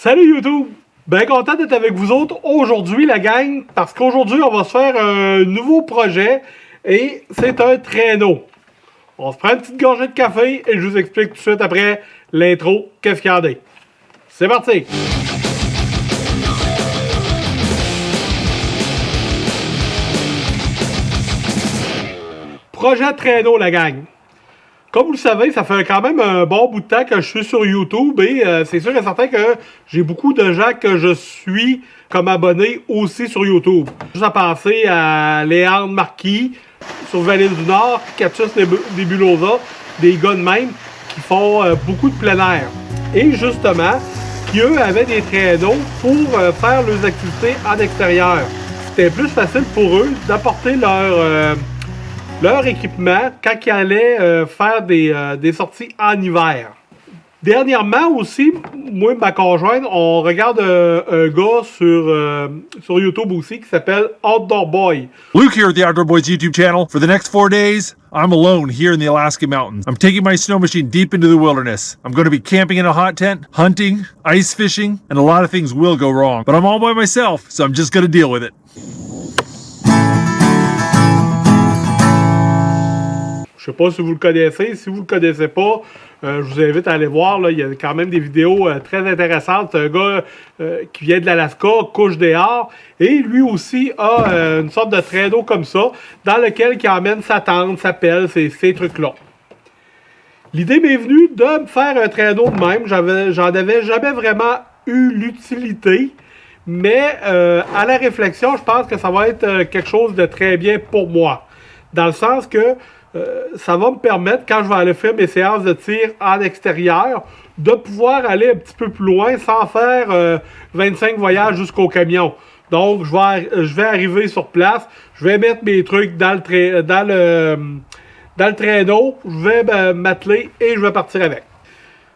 Salut YouTube! Bien content d'être avec vous autres aujourd'hui la gang, parce qu'aujourd'hui on va se faire un nouveau projet et c'est un traîneau. On se prend une petite gorgée de café et je vous explique tout de suite après l'intro qu'est-ce qu'il y en a. C'est parti! Projet traîneau la gang. Comme vous le savez, ça fait quand même un bon bout de temps que je suis sur YouTube et c'est sûr et certain que j'ai beaucoup de gens que je suis comme abonnés aussi sur YouTube. Juste à penser à Léandre Marquis sur Vallée du Nord, Cactus Nebulosa, des gars de même qui font beaucoup de plein air. Et justement, qui eux avaient des traîneaux pour faire leurs activités en extérieur. C'était plus facile pour eux d'apporter leur équipement quand ils allaient faire des sorties en hiver. Dernièrement aussi, moi et ma conjointe, on regarde un gars sur YouTube aussi qui s'appelle Outdoor Boy. Luke here at the Outdoor Boys YouTube channel. For the next 4 days, I'm alone here in the Alaska mountains. I'm taking my snow machine deep into the wilderness. I'm going to be camping in a hot tent, hunting, ice fishing, and a lot of things will go wrong. But I'm all by myself, so I'm just going to deal with it. Je sais pas si vous le connaissez. Si vous le connaissez pas, je vous invite à aller voir. Là, il y a quand même des vidéos très intéressantes. C'est un gars qui vient de l'Alaska, couche dehors. Et lui aussi a une sorte de traîneau comme ça, dans lequel il emmène sa tente, sa pelle, ces trucs-là. L'idée m'est venue de me faire un traîneau de même. J'en avais jamais vraiment eu l'utilité. Mais à la réflexion, je pense que ça va être quelque chose de très bien pour moi. Dans le sens que ça va me permettre, quand je vais aller faire mes séances de tir en extérieur, de pouvoir aller un petit peu plus loin sans faire 25 voyages jusqu'au camion. Donc, je vais arriver sur place, je vais mettre mes trucs dans le traîneau, je vais m'atteler et je vais partir avec.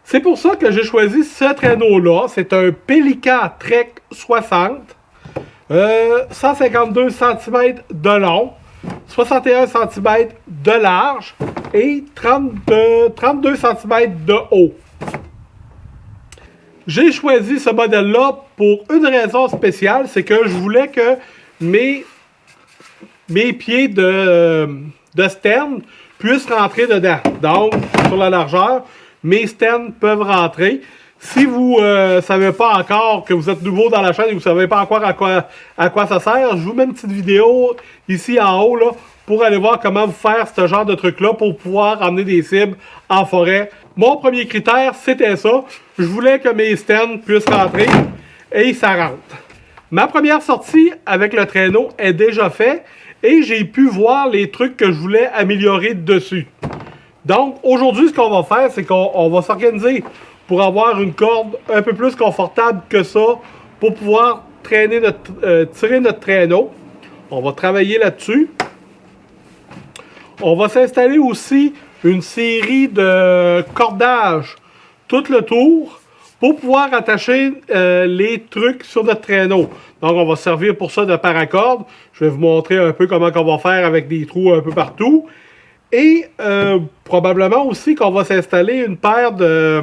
C'est pour ça que j'ai choisi ce traîneau-là. C'est un Pelican Trek 60, 152 cm de long, 61 cm de large et 32 cm de haut. J'ai choisi ce modèle-là pour une raison spéciale, c'est que je voulais que mes pieds de sterne puissent rentrer dedans. Donc, sur la largeur, mes sternes peuvent rentrer. Si vous ne savez pas encore, que vous êtes nouveau dans la chaîne et vous ne savez pas encore à quoi ça sert, je vous mets une petite vidéo ici en haut là, pour aller voir comment vous faire ce genre de truc-là pour pouvoir emmener des cibles en forêt. Mon premier critère, c'était ça. Je voulais que mes sternes puissent rentrer et ça rentre. Ma première sortie avec le traîneau est déjà faite et j'ai pu voir les trucs que je voulais améliorer dessus. Donc, aujourd'hui, ce qu'on va faire, c'est qu'on va s'organiser pour avoir une corde un peu plus confortable que ça, pour pouvoir tirer notre traîneau. On va travailler là-dessus. On va s'installer aussi une série de cordages tout le tour pour pouvoir attacher les trucs sur notre traîneau. Donc, on va servir pour ça de paracorde. Je vais vous montrer un peu comment on va faire avec des trous un peu partout. Et probablement aussi qu'on va s'installer une paire de...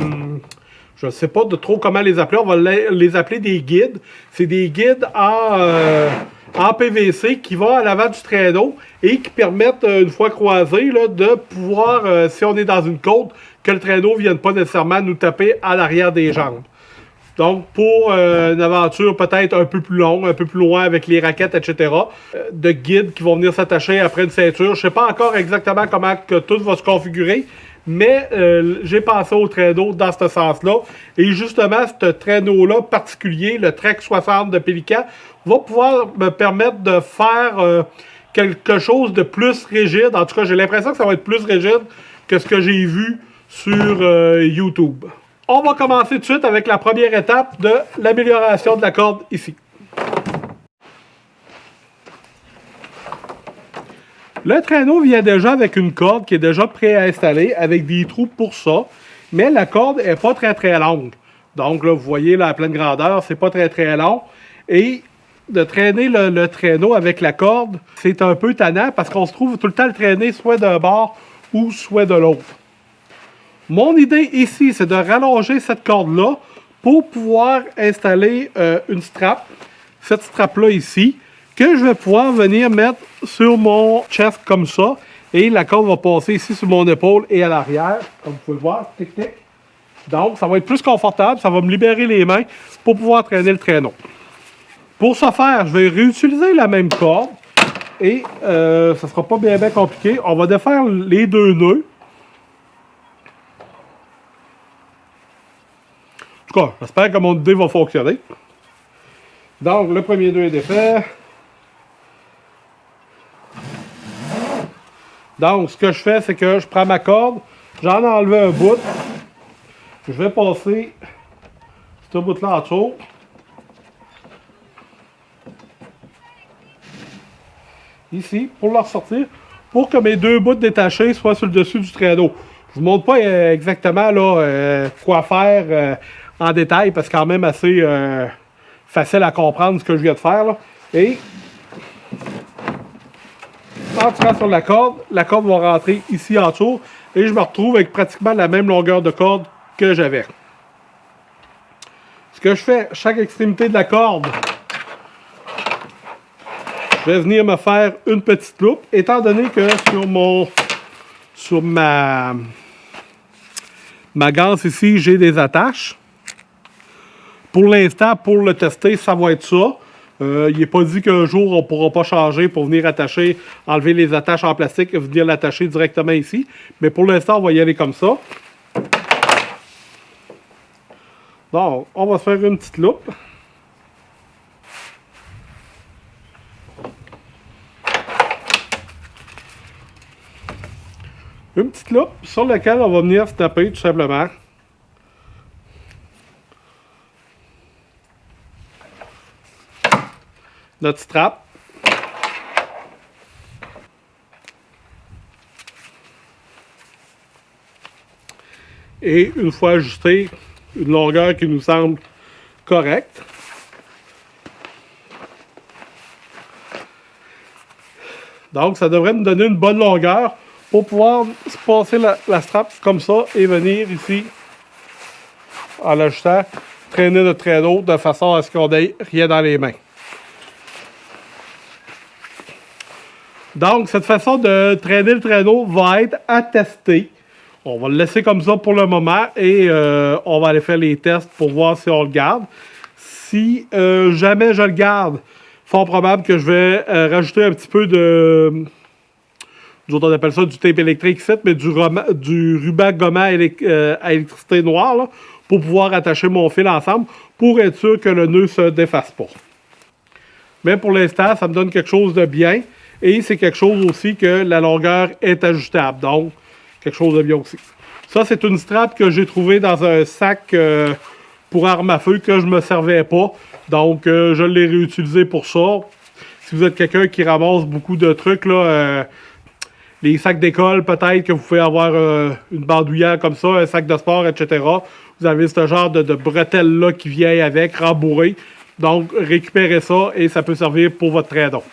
je ne sais pas de trop comment les appeler. On va les appeler des guides. C'est des guides en PVC qui vont à l'avant du traîneau et qui permettent, une fois croisés, là, de pouvoir, si on est dans une côte, que le traîneau ne vienne pas nécessairement nous taper à l'arrière des jambes. Donc, pour une aventure peut-être un peu plus longue, un peu plus loin avec les raquettes, etc., de guides qui vont venir s'attacher après une ceinture. Je ne sais pas encore exactement comment que tout va se configurer, mais j'ai pensé au traîneau dans ce sens-là. Et justement, ce traîneau-là particulier, le Trek 60 de Pelican, va pouvoir me permettre de faire quelque chose de plus rigide. En tout cas, j'ai l'impression que ça va être plus rigide que ce que j'ai vu sur YouTube. On va commencer tout de suite avec la première étape de l'amélioration de la corde ici. Le traîneau vient déjà avec une corde qui est déjà préinstallée avec des trous pour ça, mais la corde n'est pas très longue. Donc là, vous voyez là, à pleine grandeur, c'est pas très long. Et de traîner le traîneau avec la corde, c'est un peu tannant parce qu'on se trouve tout le temps le traîner soit d'un bord ou soit de l'autre. Mon idée ici, c'est de rallonger cette corde-là pour pouvoir installer une strap, cette strap-là ici, que je vais pouvoir venir mettre sur mon chest comme ça. Et la corde va passer ici sur mon épaule et à l'arrière, comme vous pouvez le voir, tic tic. Donc, ça va être plus confortable, ça va me libérer les mains pour pouvoir traîner le traîneau. Pour ce faire, je vais réutiliser la même corde et ça ne sera pas bien compliqué. On va défaire les deux nœuds. En tout cas, j'espère que mon idée va fonctionner. Donc, le premier nœud est défait. Donc, ce que je fais, c'est que je prends ma corde, j'en ai enlevé un bout. Je vais passer ce bout-là en dessous. Ici, pour le ressortir, pour que mes deux bouts détachés soient sur le dessus du traîneau. Je ne vous montre pas exactement là, quoi faire en détail, parce que c'est quand même assez facile à comprendre ce que je viens de faire. Là. Et en tirant sur la corde va rentrer ici en dessous, et je me retrouve avec pratiquement la même longueur de corde que j'avais. Ce que je fais, chaque extrémité de la corde, je vais venir me faire une petite loupe, étant donné que sur ma ganse ici, j'ai des attaches. Pour l'instant, pour le tester, ça va être ça. Il n'est pas dit qu'un jour, on ne pourra pas changer pour venir attacher, enlever les attaches en plastique et venir l'attacher directement ici. Mais pour l'instant, on va y aller comme ça. Donc, on va se faire une petite loupe. Une petite loupe sur laquelle on va venir se taper tout simplement. Notre strap. Et une fois ajusté, une longueur qui nous semble correcte. Donc, ça devrait nous donner une bonne longueur pour pouvoir se passer la strap comme ça et venir ici, en l'ajustant, traîner notre traîneau de façon à ce qu'on n'ait rien dans les mains. Donc, cette façon de traîner le traîneau va être à tester. On va le laisser comme ça pour le moment et on va aller faire les tests pour voir si on le garde. Si jamais je le garde, fort probable que je vais rajouter un petit peu de... Nous autres, on appelle ça du tape électrique ici, mais du ruban gommant à électricité noire là, pour pouvoir attacher mon fil ensemble pour être sûr que le nœud ne se défasse pas. Mais pour l'instant, ça me donne quelque chose de bien. Et c'est quelque chose aussi que la longueur est ajustable. Donc, quelque chose de bien aussi. Ça, c'est une strap que j'ai trouvée dans un sac pour arme à feu que je ne me servais pas. Donc, je l'ai réutilisé pour ça. Si vous êtes quelqu'un qui ramasse beaucoup de trucs, là, les sacs d'école, peut-être que vous pouvez avoir une bandoulière comme ça, un sac de sport, etc. Vous avez ce genre de bretelle-là qui vient avec, rembourré. Donc, récupérez ça et ça peut servir pour votre traîneau.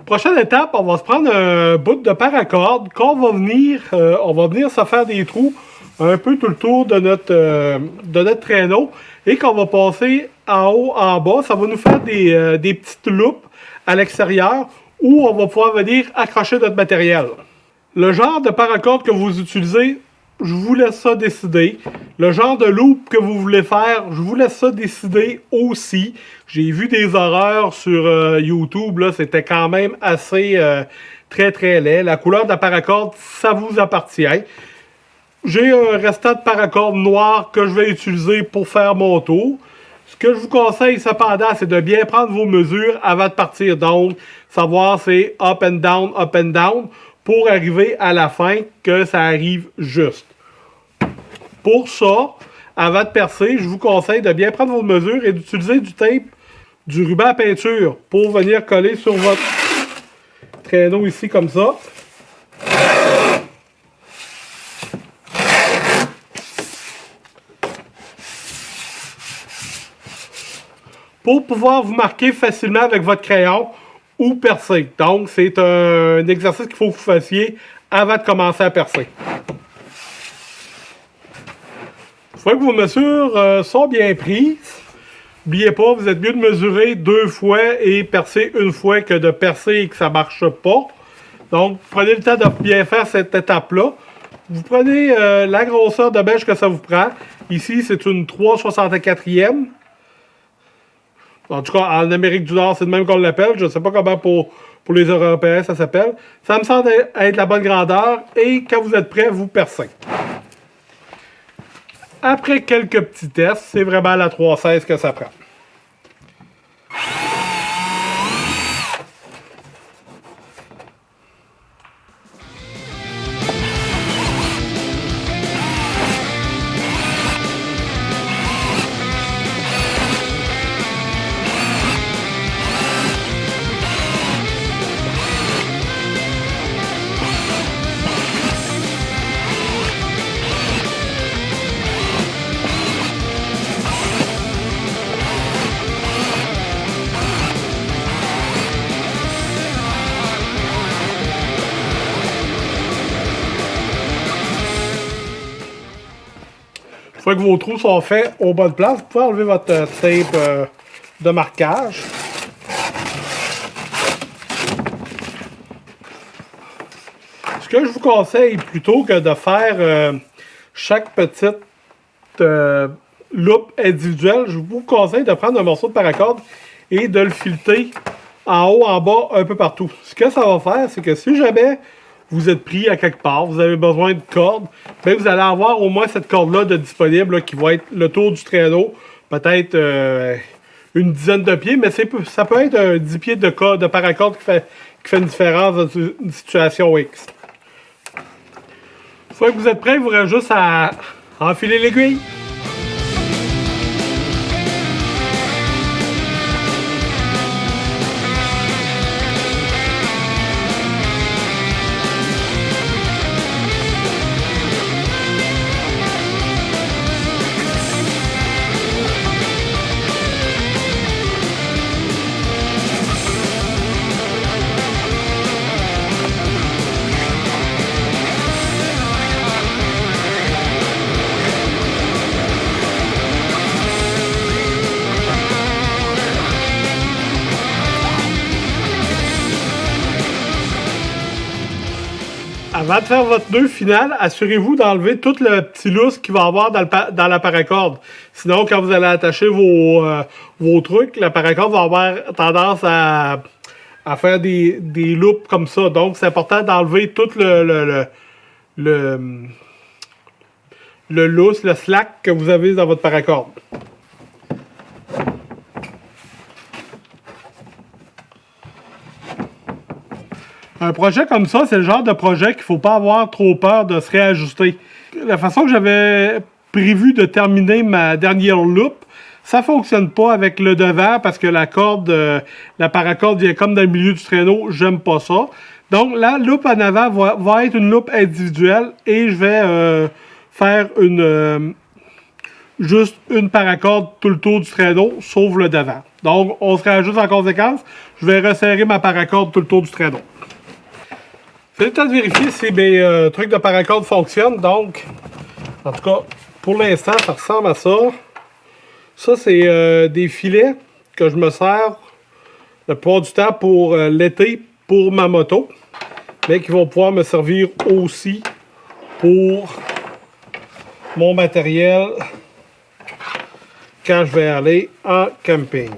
Prochaine étape, on va se prendre un bout de paracorde qu'on va venir, se faire des trous un peu tout le tour de notre traîneau et qu'on va passer en haut, en bas. Ça va nous faire des petites loupes à l'extérieur où on va pouvoir venir accrocher notre matériel. Le genre de paracorde que vous utilisez, je vous laisse ça décider. Le genre de loop que vous voulez faire, je vous laisse ça décider aussi. J'ai vu des horreurs sur YouTube, là, c'était quand même assez très très laid. La couleur de la paracorde, ça vous appartient. J'ai un restant de paracorde noir que je vais utiliser pour faire mon tour. Ce que je vous conseille cependant, c'est de bien prendre vos mesures avant de partir. Donc, savoir c'est up and down, pour arriver à la fin que ça arrive juste. Pour ça, avant de percer, je vous conseille de bien prendre vos mesures et d'utiliser du tape, du ruban à peinture pour venir coller sur votre traîneau ici comme ça. Pour pouvoir vous marquer facilement avec votre crayon ou percer. Donc, c'est un exercice qu'il faut que vous fassiez avant de commencer à percer. Une fois que vos mesures sont bien prises, n'oubliez pas, vous êtes mieux de mesurer 2 fois et percer 1 fois que de percer et que ça ne marche pas. Donc, prenez le temps de bien faire cette étape-là. Vous prenez la grosseur de bêche que ça vous prend. Ici, c'est une 3/64e. En tout cas, en Amérique du Nord, c'est le même qu'on l'appelle. Je ne sais pas comment pour les Européens ça s'appelle. Ça me semble être la bonne grandeur. Et quand vous êtes prêt, vous percez. Après quelques petits tests, c'est vraiment la 3/16 que ça prend. Une fois que vos trous sont faits aux bonnes places, vous pouvez enlever votre tape de marquage. Ce que je vous conseille, plutôt que de faire chaque petite loupe individuelle, je vous conseille de prendre un morceau de paracorde et de le fileter en haut, en bas, un peu partout. Ce que ça va faire, c'est que si jamais vous êtes pris à quelque part, vous avez besoin de cordes, bien, vous allez avoir au moins cette corde-là de disponible là, qui va être le tour du traîneau, peut-être une dizaine de pieds, mais ça peut être un 10 pieds de paracorde qui fait une différence dans une situation X. Une fois que vous êtes prêt, vous aurez juste à enfiler l'aiguille. Avant de faire votre nœud final, assurez-vous d'enlever tout le petit lousse qu'il va y avoir dans la paracorde. Sinon, quand vous allez attacher vos trucs, la paracorde va avoir tendance à faire des loupes comme ça. Donc, c'est important d'enlever tout le lousse, le slack que vous avez dans votre paracorde. Un projet comme ça, c'est le genre de projet qu'il ne faut pas avoir trop peur de se réajuster. La façon que j'avais prévu de terminer ma dernière loupe, ça ne fonctionne pas avec le devant parce que la paracorde vient comme dans le milieu du traîneau. J'aime pas ça. Donc, la loupe en avant va être une loupe individuelle et je vais faire juste une paracorde tout le tour du traîneau, sauf le devant. Donc, on se réajuste en conséquence. Je vais resserrer ma paracorde tout le tour du traîneau. C'est le temps de vérifier si mes trucs de paracorde fonctionnent. Donc, en tout cas, pour l'instant, ça ressemble à ça. Ça, c'est des filets que je me sers la plupart du temps pour l'été, pour ma moto. Mais qui vont pouvoir me servir aussi pour mon matériel quand je vais aller en camping.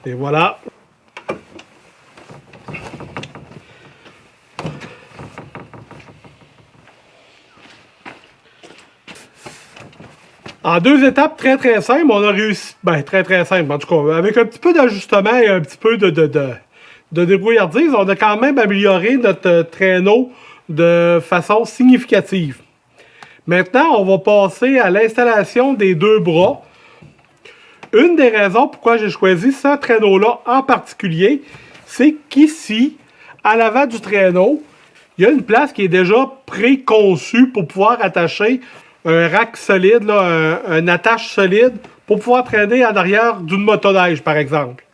Et voilà. En 2 étapes très simples, on a réussi. Ben, très simple. En tout cas, avec un petit peu d'ajustement et un petit peu de débrouillardise, on a quand même amélioré notre traîneau de façon significative. Maintenant, on va passer à l'installation des 2 bras. Une des raisons pourquoi j'ai choisi ce traîneau-là en particulier, c'est qu'ici, à l'avant du traîneau, il y a une place qui est déjà préconçue pour pouvoir attacher un rack solide, là, une attache solide, pour pouvoir traîner en arrière d'une motoneige, par exemple.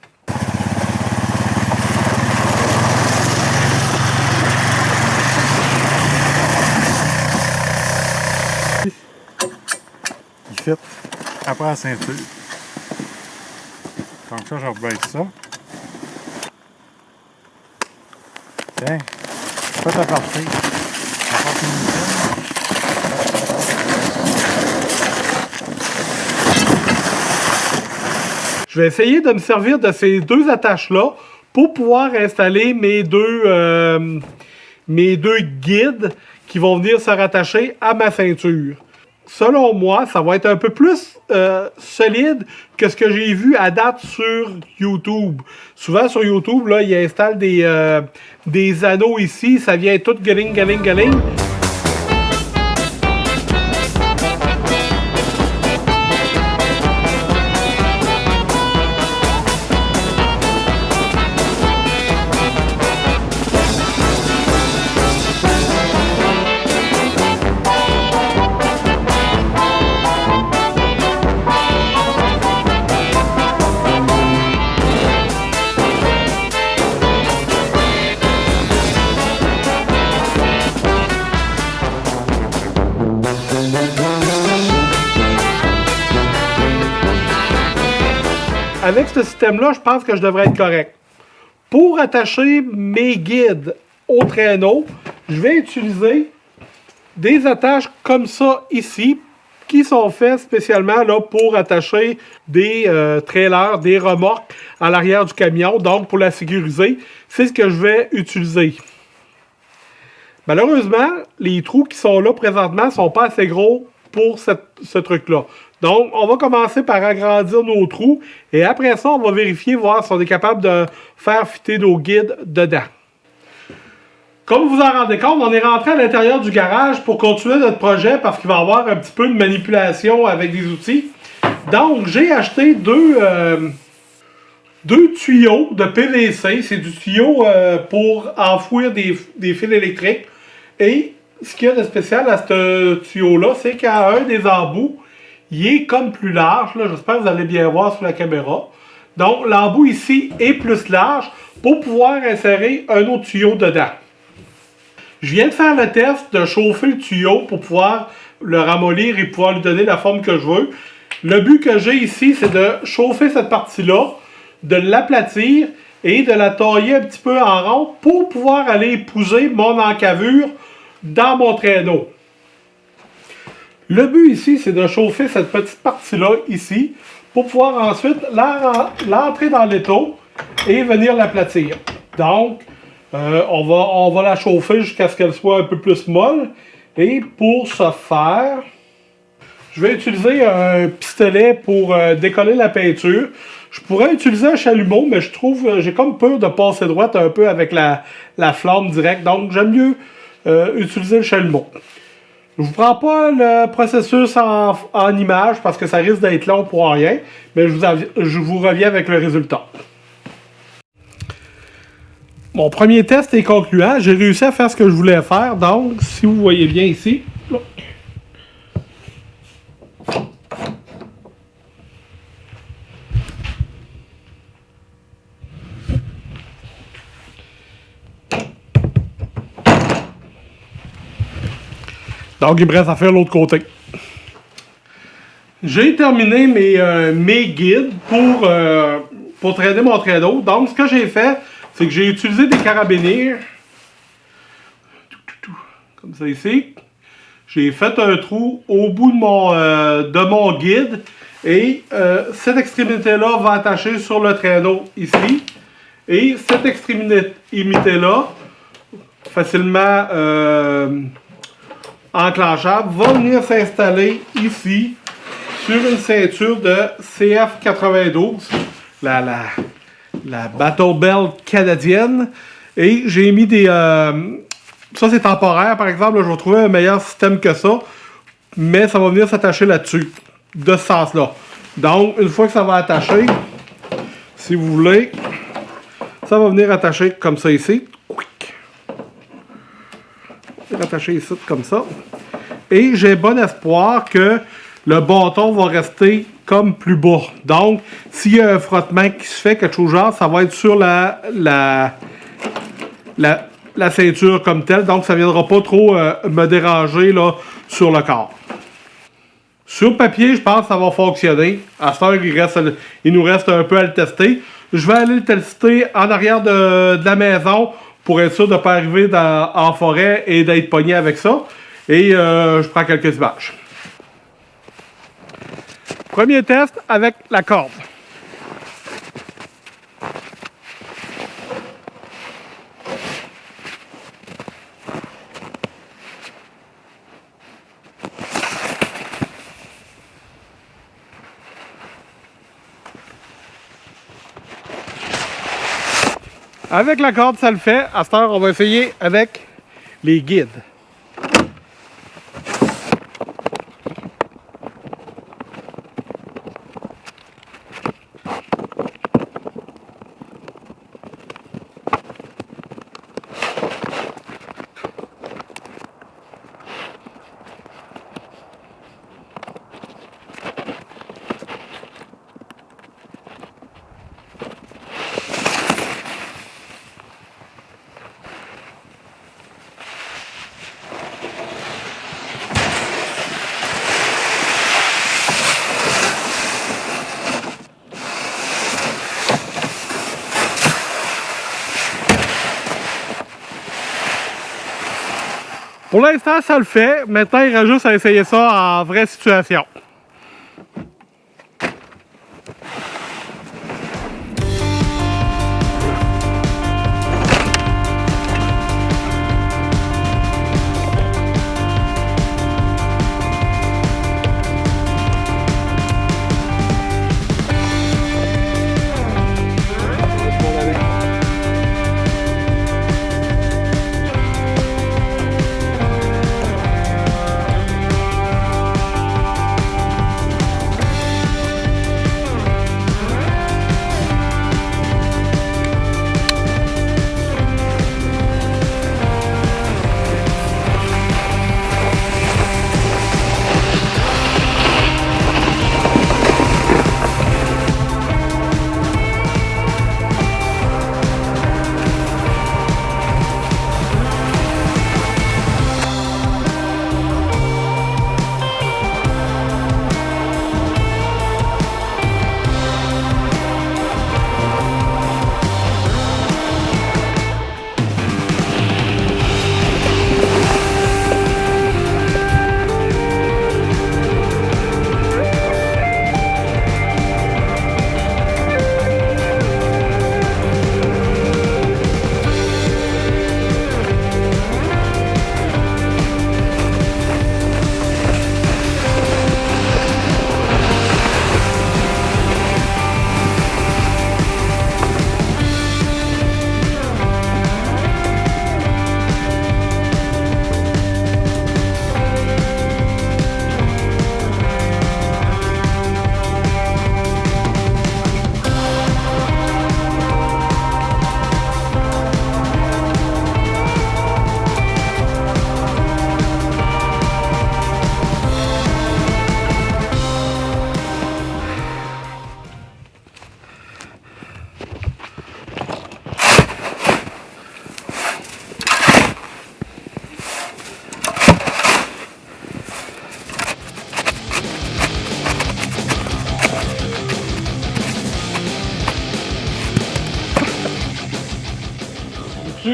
fit après la ceinture. Comme ça, je rebaisse ça. Tiens, fais ta partie. Je vais essayer de me servir de ces deux attaches-là pour pouvoir installer mes deux guides qui vont venir se rattacher à ma ceinture. Selon moi, ça va être un peu plus solide que ce que j'ai vu à date sur YouTube. Souvent sur YouTube, là, ils installent des anneaux ici, ça vient tout galing. Avec ce système-là, je pense que je devrais être correct. Pour attacher mes guides au traîneau, je vais utiliser des attaches comme ça ici, qui sont faites spécialement là, pour attacher des trailers, des remorques à l'arrière du camion. Donc, pour la sécuriser, c'est ce que je vais utiliser. Malheureusement, les trous qui sont là présentement ne sont pas assez gros pour ce truc-là. Donc, on va commencer par agrandir nos trous et après ça, on va vérifier, voir si on est capable de faire fitter nos guides dedans. Comme vous en rendez compte, on est rentré à l'intérieur du garage pour continuer notre projet parce qu'il va y avoir un petit peu de manipulation avec des outils. Donc, j'ai acheté deux tuyaux de PVC. C'est du tuyau pour enfouir des fils électriques. Et ce qu'il y a de spécial à ce tuyau-là, c'est qu'à un des embouts, il est comme plus large. J'espère que vous allez bien voir sur la caméra. Donc, l'embout ici est plus large pour pouvoir insérer un autre tuyau dedans. Je viens de faire le test de chauffer le tuyau pour pouvoir le ramollir et pouvoir lui donner la forme que je veux. Le but que j'ai ici, c'est de chauffer cette partie-là, de l'aplatir et de la tailler un petit peu en rond pour pouvoir aller épouser mon encavure dans mon traîneau. Le but ici, c'est de chauffer cette petite partie-là ici pour pouvoir ensuite l'entrer dans l'étau et venir l'aplatir. Donc, on va la chauffer jusqu'à ce qu'elle soit un peu plus molle. Et pour ce faire, je vais utiliser un pistolet pour décoller la peinture. Je pourrais utiliser un chalumeau, mais j'ai comme peur de passer droite un peu avec la flamme directe. Donc, j'aime mieux utiliser le chalumeau. Je ne vous prends pas le processus en image parce que ça risque d'être long pour rien, mais je vous reviens avec le résultat. Mon premier test est concluant. J'ai réussi à faire ce que je voulais faire. Donc, si vous voyez bien ici, là. Donc, il me reste à faire l'autre côté. J'ai terminé mes guides pour traîner mon traîneau. Donc, ce que j'ai fait, c'est que j'ai utilisé des carabiniers. Comme ça ici. J'ai fait un trou au bout de mon guide. Et cette extrémité-là va attacher sur le traîneau ici. Et cette extrémité-là, facilement enclenchable, va venir s'installer ici sur une ceinture de CF92, la Battle Belt canadienne. Et j'ai mis des... ça c'est temporaire par exemple, là, je vais trouver un meilleur système que ça, mais ça va venir s'attacher là-dessus, de ce sens-là. Donc une fois que ça va attacher, si vous voulez, ça va venir attacher comme ça ici. Attaché ici comme ça. Et j'ai bon espoir que le bâton va rester comme plus bas. Donc, s'il y a un frottement qui se fait, quelque chose genre, ça va être sur la ceinture comme telle. Donc, ça ne viendra pas trop me déranger là, sur le corps. Sur papier, je pense que ça va fonctionner. À cette heure, il nous reste un peu à le tester. Je vais aller le tester en arrière de la maison pour être sûr de ne pas arriver en forêt et d'être pogné avec ça. Et je prends quelques images. Premier test avec la corde. Avec la corde, ça le fait. À cette heure, on va essayer avec les guides. Pour l'instant, ça le fait. Maintenant, il reste juste à essayer ça en vraie situation.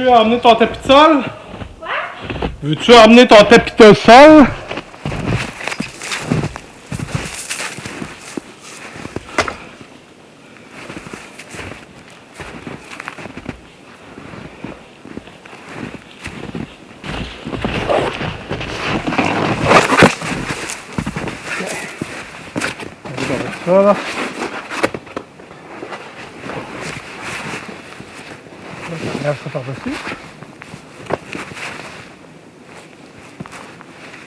Veux-tu emmener ton tapis de sol? Quoi? Veux-tu emmener ton tapis de sol? Voilà. On lève ça par-dessus.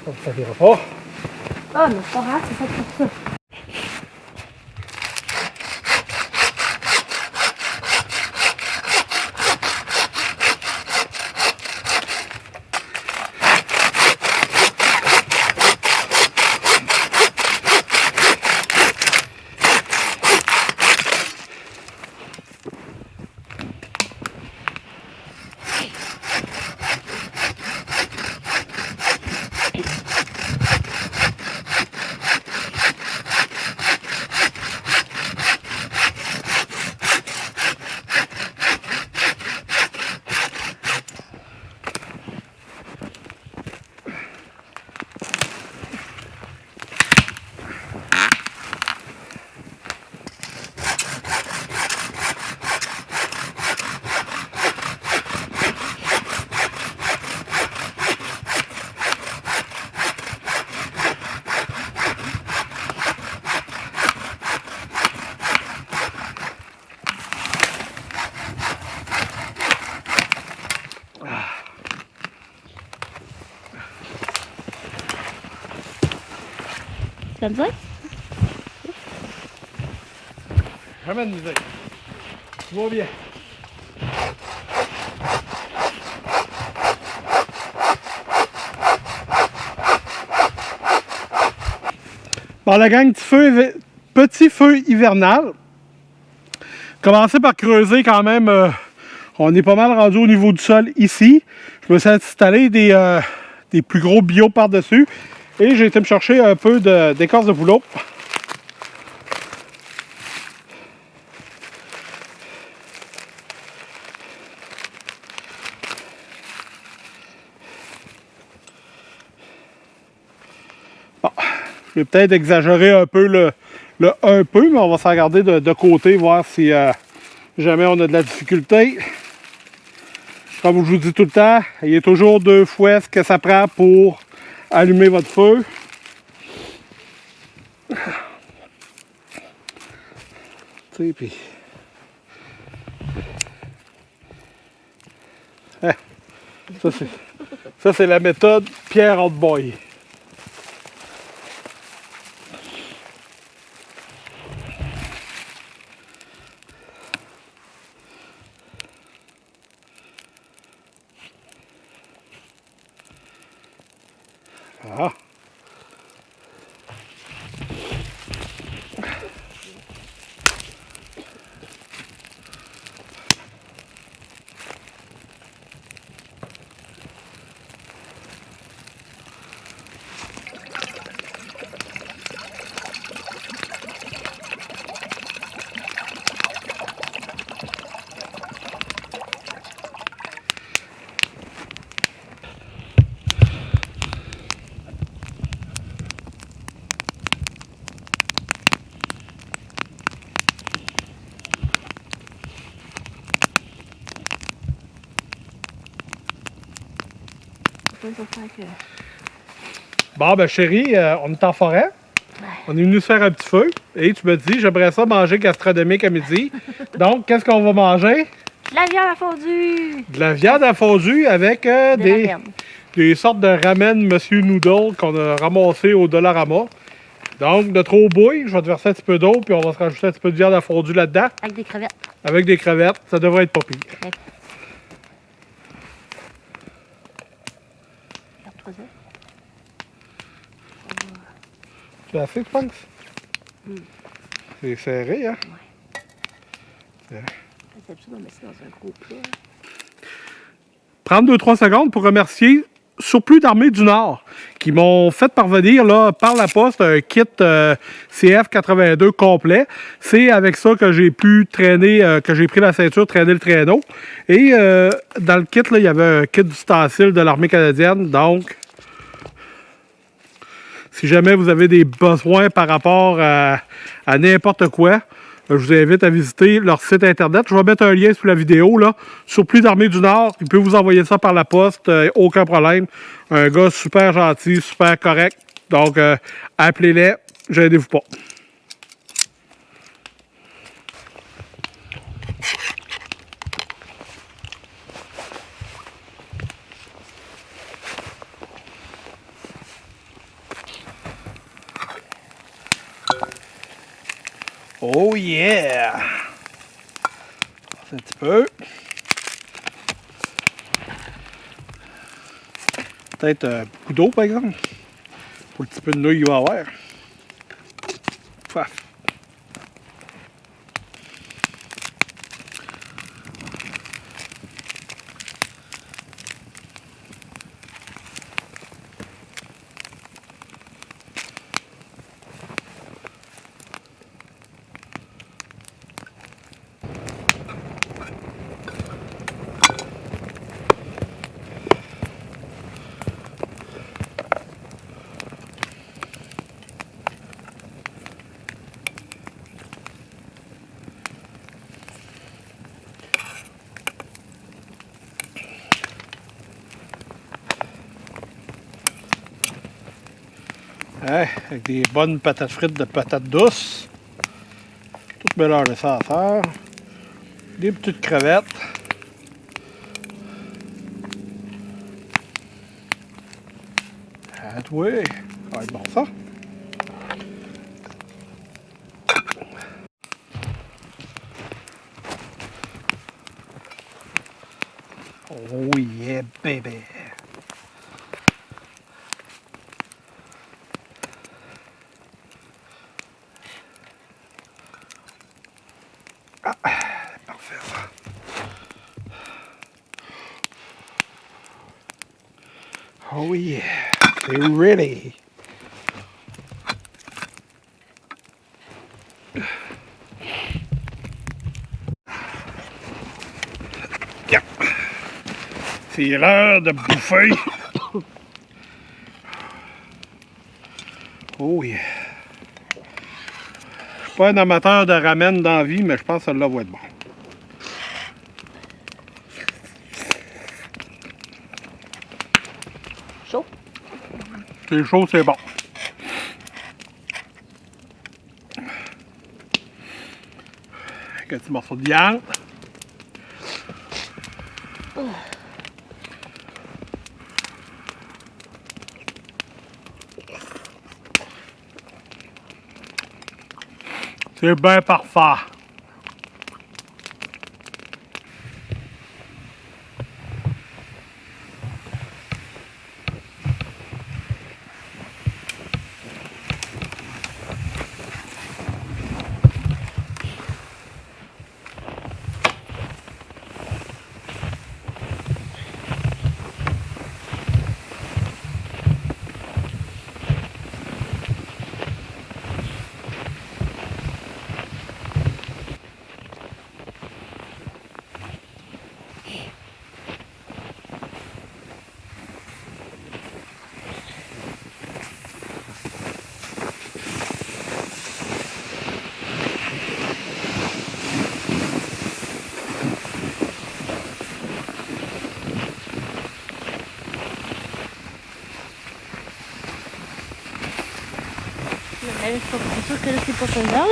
Comme ça ne verra pas. Ah, mais c'est pas grave, c'est fait pour ça. la misère? Jamais de misère. Tu vas bien. Bon, la gang, petit feu hivernal. Commencez par creuser quand même. On est pas mal rendu au niveau du sol ici. Je me suis installé des plus gros bio par-dessus. Et j'ai été me chercher un peu d'écorce de bouleau. Bon, je vais peut-être exagérer un peu le un peu, mais on va s'en regarder de côté, voir si jamais on a de la difficulté. Comme je vous dis tout le temps, il y a toujours 2 fois ce que ça prend pour allumer votre feu. Tu sais, puis... Hein, ça, c'est la méthode Pierre Oldboy. Ah. Bon, ben chérie, on est en forêt. On est venu se faire un petit feu. Et tu me dis, j'aimerais ça manger gastronomique à midi. Donc, qu'est-ce qu'on va manger? De la viande à fondue! De la viande à fondue avec des sortes de ramen Monsieur Noodle qu'on a ramassé au Dollarama. Donc, notre eau bouille, je vais te verser un petit peu d'eau, puis on va se rajouter un petit peu de viande à fondue là-dedans. Avec des crevettes. Avec des crevettes, ça devrait être pas pire. Okay. Regarde 3 œufs. C'est assez, tu penses? C'est serré, hein? Ouais. C'est ça, on va mettre ça dans un gros plat. Prendre 2-3 secondes pour remercier Surplus d'Armée du Nord qui m'ont fait parvenir là, par la poste un kit CF82 complet. C'est avec ça que j'ai pu traîner, que j'ai pris la ceinture, traîner le traîneau. Et dans le kit, là, il y avait un kit d'ustensiles de l'armée canadienne. Donc, si jamais vous avez des besoins par rapport à n'importe quoi, je vous invite à visiter leur site internet. Je vais mettre un lien sous la vidéo. Là. Surplus d'Armée du Nord, il peut vous envoyer ça par la poste, aucun problème. Un gars super gentil, super correct. Donc, appelez-les, gênez-vous pas. Oh yeah! Un petit peu. Peut-être beaucoup d'eau, par exemple. Pour le petit peu de nouilles qu'il va y avoir. Paf. Hein, avec des bonnes patates frites de patates douces. Tout mélangé ça à faire. Des petites crevettes. Ah, oui, ça va être bon ça. baby. Ah, parfait ça. Oh yeah, c'est ready. Yeah. C'est l'heure de bouffer. Oh yeah. Je suis pas un amateur de ramen dans la vie, mais je pense que celle-là va être bon. Chaud? C'est chaud, c'est bon. Avec un petit morceau de viande. C'est bien parfait. C'est sûr que là, c'est pas faisable.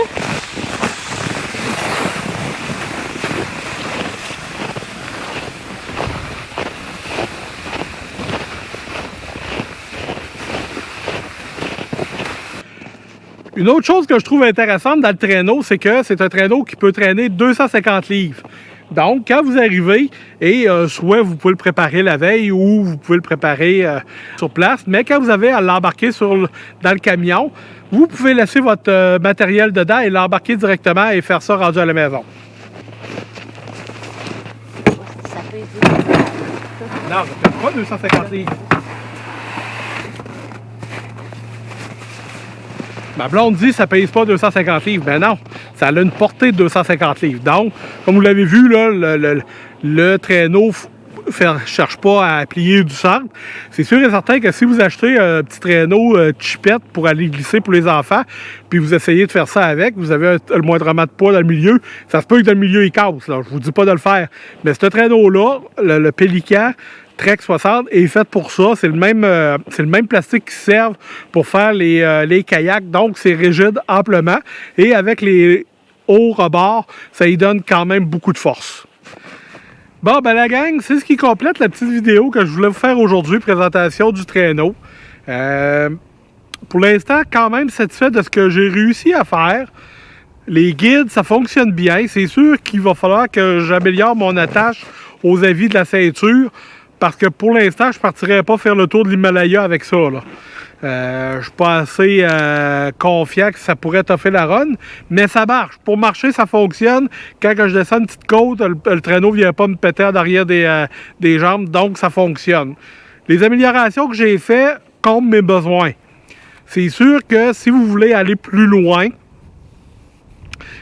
Une autre chose que je trouve intéressante dans le traîneau, c'est que c'est un traîneau qui peut traîner 250 livres. Donc, quand vous arrivez, et soit vous pouvez le préparer la veille ou vous pouvez le préparer sur place, mais quand vous avez à l'embarquer dans le camion, vous pouvez laisser votre matériel dedans et l'embarquer directement et faire ça rendu à la maison. Ça peut être... Non, ça ne fait pas 250 livres. Ma blonde dit que ça ne pèse pas 250 livres. Ben non, ça a une portée de 250 livres. Donc, comme vous l'avez vu, là, le traîneau ne cherche pas à plier du centre. C'est sûr et certain que si vous achetez un petit traîneau chipette pour aller glisser pour les enfants, puis vous essayez de faire ça avec, vous avez le moindrement de poids dans le milieu, ça se peut que dans le milieu, il casse. Là. Je ne vous dis pas de le faire. Mais ce traîneau-là, le Pélican, Trek 60 est fait pour ça. C'est le même plastique qui sert pour faire les kayaks. Donc, c'est rigide amplement. Et avec les hauts rebords, ça y donne quand même beaucoup de force. Bon, ben la gang, c'est ce qui complète la petite vidéo que je voulais vous faire aujourd'hui. Présentation du traîneau. Pour l'instant, quand même satisfait de ce que j'ai réussi à faire. Les guides, ça fonctionne bien. C'est sûr qu'il va falloir que j'améliore mon attache aux avis de la ceinture. Parce que pour l'instant, je ne partirais pas faire le tour de l'Himalaya avec ça. Je ne suis pas assez confiant que ça pourrait toffer la run, mais ça marche. Pour marcher, ça fonctionne. Quand je descends une petite côte, le traîneau ne vient pas me péter en arrière des jambes, donc ça fonctionne. Les améliorations que j'ai faites comblent mes besoins. C'est sûr que si vous voulez aller plus loin,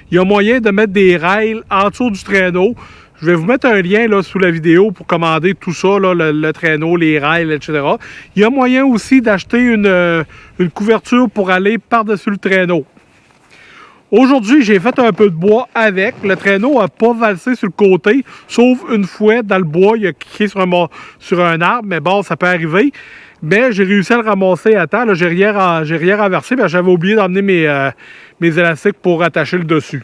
il y a moyen de mettre des rails en dessous du traîneau. Je vais vous mettre un lien là, sous la vidéo pour commander tout ça, là, le traîneau, les rails, etc. Il y a moyen aussi d'acheter une couverture pour aller par-dessus le traîneau. Aujourd'hui, j'ai fait un peu de bois avec. Le traîneau n'a pas valsé sur le côté, sauf une fois dans le bois, il a cliqué sur un arbre, mais bon, ça peut arriver. Mais j'ai réussi à le ramasser à temps. J'ai rien renversé, mais j'avais oublié d'emmener mes élastiques pour attacher le dessus.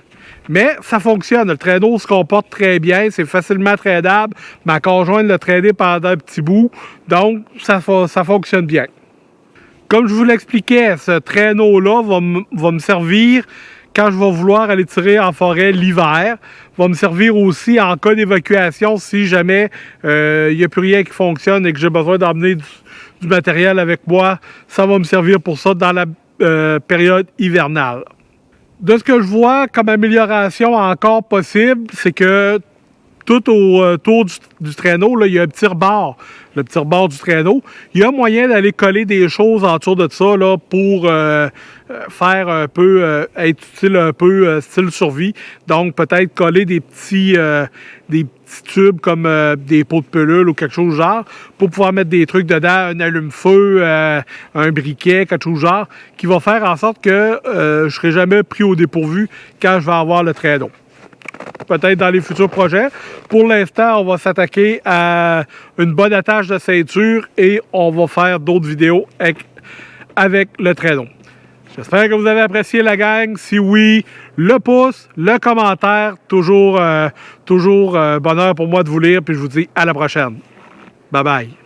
Mais ça fonctionne. Le traîneau se comporte très bien. C'est facilement traînable. Ma conjointe l'a traîné pendant un petit bout. Donc, ça fonctionne bien. Comme je vous l'expliquais, ce traîneau-là va me servir quand je vais vouloir aller tirer en forêt l'hiver. Va me servir aussi en cas d'évacuation si jamais il n'y a plus rien qui fonctionne et que j'ai besoin d'emmener du matériel avec moi. Ça va me servir pour ça dans la période hivernale. De ce que je vois comme amélioration encore possible, c'est que tout autour du traîneau, là, il y a un petit rebord. Le petit rebord du traîneau. Il y a moyen d'aller coller des choses autour de ça là, pour faire un peu, être utile un peu style survie. Donc, peut-être coller des petits tubes comme des pots de pelule ou quelque chose du genre pour pouvoir mettre des trucs dedans, un allume-feu, un briquet, quelque chose du genre, qui va faire en sorte que je ne serai jamais pris au dépourvu quand je vais avoir le traîneau. Peut-être dans les futurs projets. Pour l'instant, on va s'attaquer à une bonne attache de ceinture et on va faire d'autres vidéos avec le traîneau. J'espère que vous avez apprécié la gang. Si oui, le pouce, le commentaire, toujours bonheur pour moi de vous lire. Puis je vous dis à la prochaine. Bye bye.